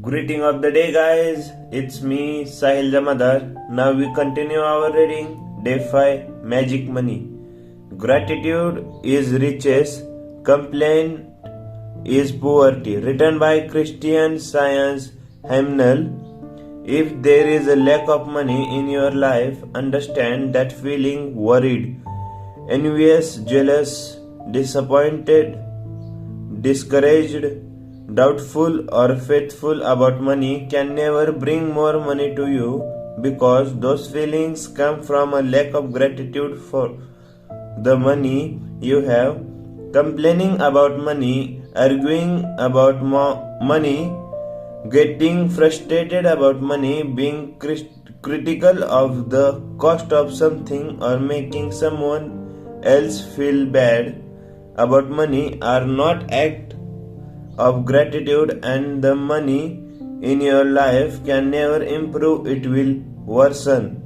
Greeting of the day, guys. It's me, Sahil Jamadar. Now we continue our reading. Day 5 Magic Money. Gratitude is riches, complaint is poverty. Written by Christian Science Hymnal. If there is a lack of money in your life, understand that feeling worried, envious, jealous, disappointed, discouraged, doubtful, or faithful about money can never bring more money to you because those feelings come from a lack of gratitude for the money you have. Complaining about money, arguing about money, getting frustrated about money, being critical of the cost of something, or making someone else feel bad about money are not acts of gratitude, and the money in your life can never improve, it will worsen.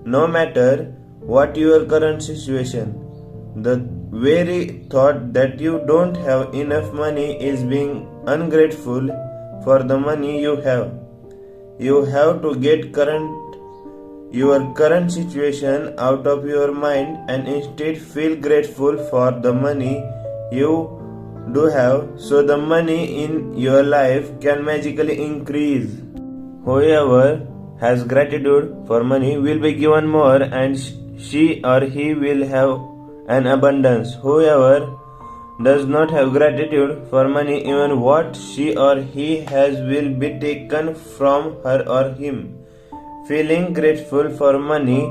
No matter what your current situation, the very thought that you don't have enough money is being ungrateful for the money you have. You have to get your current situation out of your mind and instead feel grateful for the money you do have, so the money in your life can magically increase. Whoever has gratitude for money will be given more, and she or he will have an abundance. Whoever does not have gratitude for money, even what she or he has will be taken from her or him. Feeling grateful for money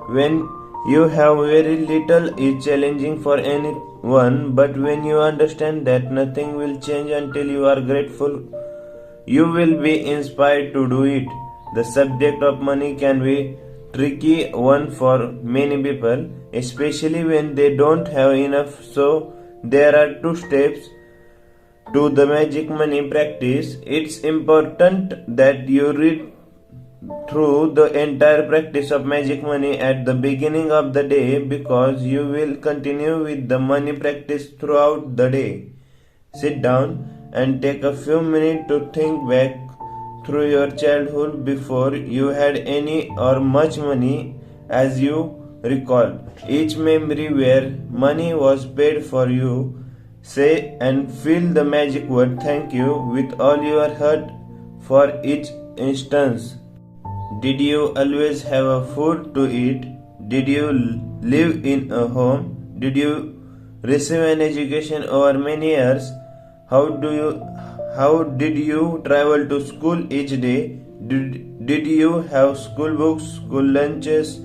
when you have very little is challenging for anyone, but when you understand that nothing will change until you are grateful, you will be inspired to do it. The subject of money can be tricky one for many people, especially when they don't have enough. So there are 2 steps to the magic money practice. It's important that you read through the entire practice of magic money at the beginning of the day, because you will continue with the money practice throughout the day. Sit down and take a few minutes to think back through your childhood before you had any or much money. As you recall each memory where money was paid for you, say and feel the magic word thank you with all your heart for each instance. Did you always have a food to eat? Did you live in a home? Did you receive an education over many years? How did you travel to school each day? Did you have school books, school lunches,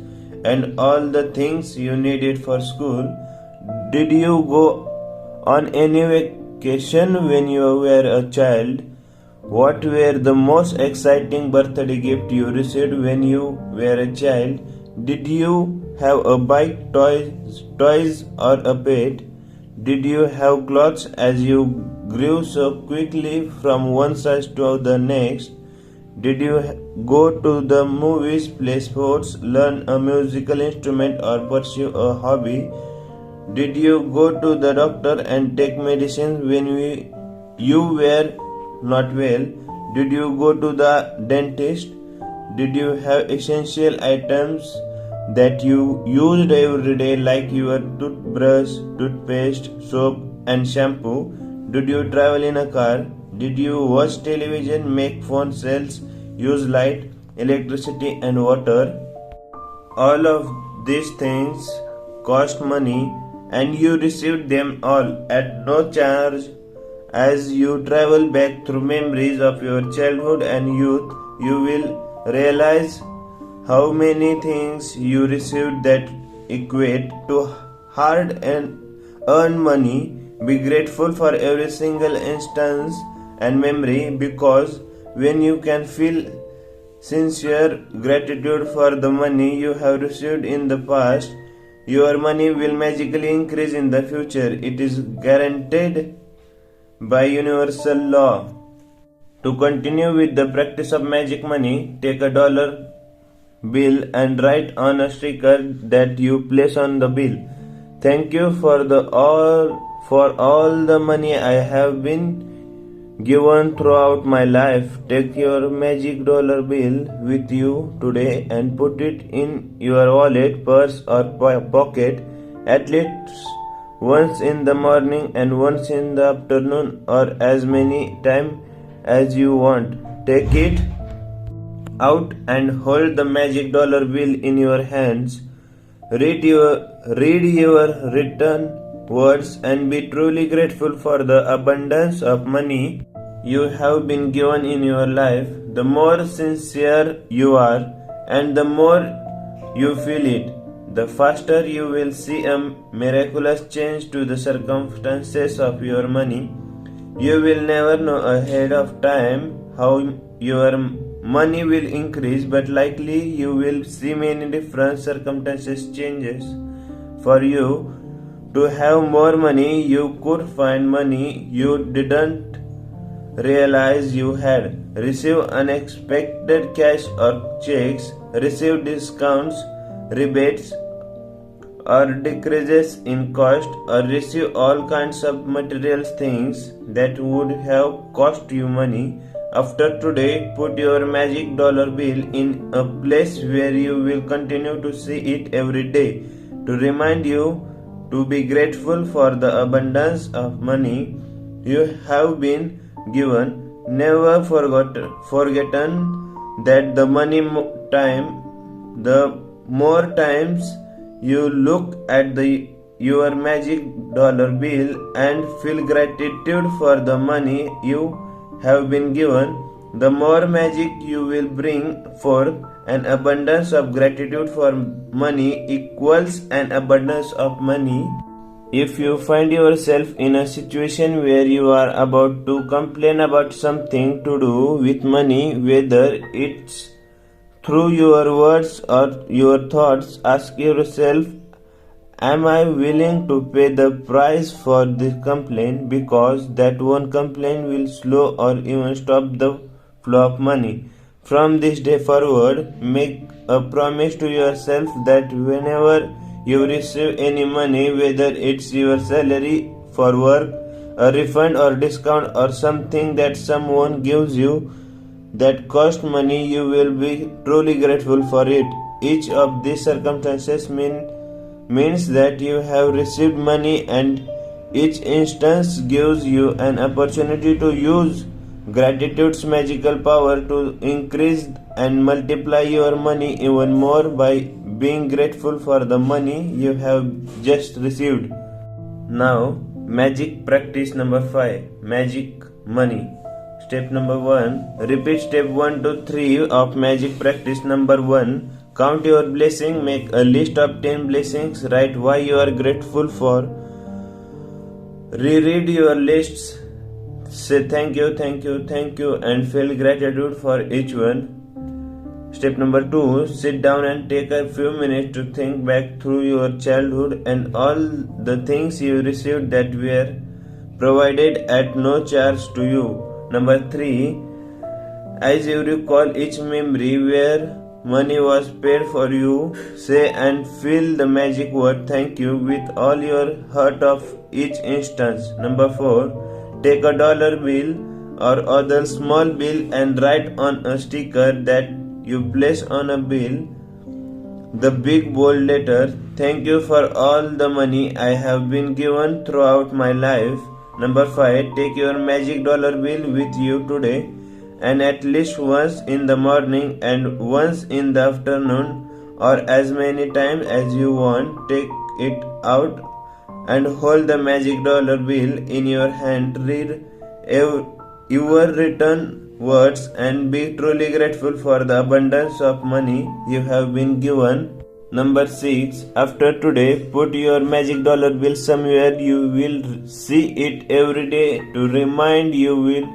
and all the things you needed for school? Did you go on any vacation when you were a child? What were the most exciting birthday gift you received when you were a child? Did you have a bike, toys, or a pet? Did you have clothes as you grew so quickly from one size to the next? Did you go to the movies, play sports, learn a musical instrument, or pursue a hobby? Did you go to the doctor and take medicines when you were not well? Did you go to the dentist? Did you have essential items that you used every day like your toothbrush, toothpaste, soap, and shampoo? Did you travel in a car? Did you watch television, make phone calls, use light, electricity, and water? All of these things cost money, and you received them all at no charge. As you travel back through memories of your childhood and youth, you will realize how many things you received that equate to hard and earned money. Be grateful for every single instance and memory, because when you can feel sincere gratitude for the money you have received in the past, your money will magically increase in the future. It is guaranteed by universal law. To continue with the practice of magic money, take a dollar bill and write on a sticker that you place on the bill, "Thank you for all the money I have been given throughout my life. Take your magic dollar bill with you today and put it in your wallet, purse, or pocket at least once in the morning and once in the afternoon, or as many times as you want. Take it out and hold the magic dollar bill in your hands. Read your written words and be truly grateful for the abundance of money you have been given in your life. The more sincere you are and the more you feel it, the faster you will see a miraculous change to the circumstances of your money. You will never know ahead of time how your money will increase, but likely you will see many different circumstances changes. For you to have more money, you could find money you didn't realize you had, receive unexpected cash or checks, receive discounts, rebates, or decreases in cost, or receive all kinds of material things that would have cost you money. After today, put your magic dollar bill in a place where you will continue to see it every day to remind you to be grateful for the abundance of money you have been given. Never forgotten that the more times you look at your magic dollar bill and feel gratitude for the money you have been given, the more magic you will bring forth. An abundance of gratitude for money equals an abundance of money. If you find yourself in a situation where you are about to complain about something to do with money, whether it's through your words or your thoughts, ask yourself, am I willing to pay the price for this complaint? Because that one complaint will slow or even stop the flow of money. From this day forward, make a promise to yourself that whenever you receive any money, whether it's your salary for work, a refund or discount, or something that someone gives you that cost money, you will be truly grateful for it. Each of these circumstances means that you have received money, and each instance gives you an opportunity to use gratitude's magical power to increase and multiply your money even more by being grateful for the money you have just received. Now, magic practice number 5, magic money. Step number 1, repeat step 1 to 3 of magic practice number 1. Count your blessing, make a list of 10 blessings, write why you are grateful for. Reread your lists, say thank you, and feel gratitude for each one. Step number 2, sit down and take a few minutes to think back through your childhood and all the things you received that were provided at no charge to you. Number 3, as you recall each memory where money was paid for you, say and feel the magic word thank you with all your heart of each instance. Number 4, take a dollar bill or other small bill and write on a sticker that you place on a bill the big bold letter, thank you for all the money I have been given throughout my life. Number 5, take your magic dollar bill with you today and at least once in the morning and once in the afternoon, or as many times as you want. Take it out and hold the magic dollar bill in your hand. Read your written words and be truly grateful for the abundance of money you have been given. Number 6, after today, put your magic dollar bill somewhere you will see it every day to remind you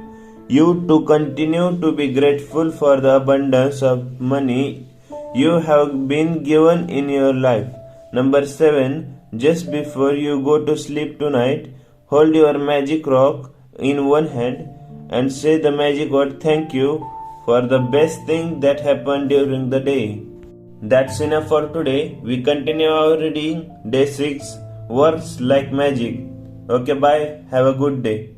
to continue to be grateful for the abundance of money you have been given in your life. Number 7, just before you go to sleep tonight, hold your magic rock in one hand and say the magic word thank you for the best thing that happened during the day. That's enough for today. We continue our reading. Day 6, works like magic. Okay, bye. Have a good day.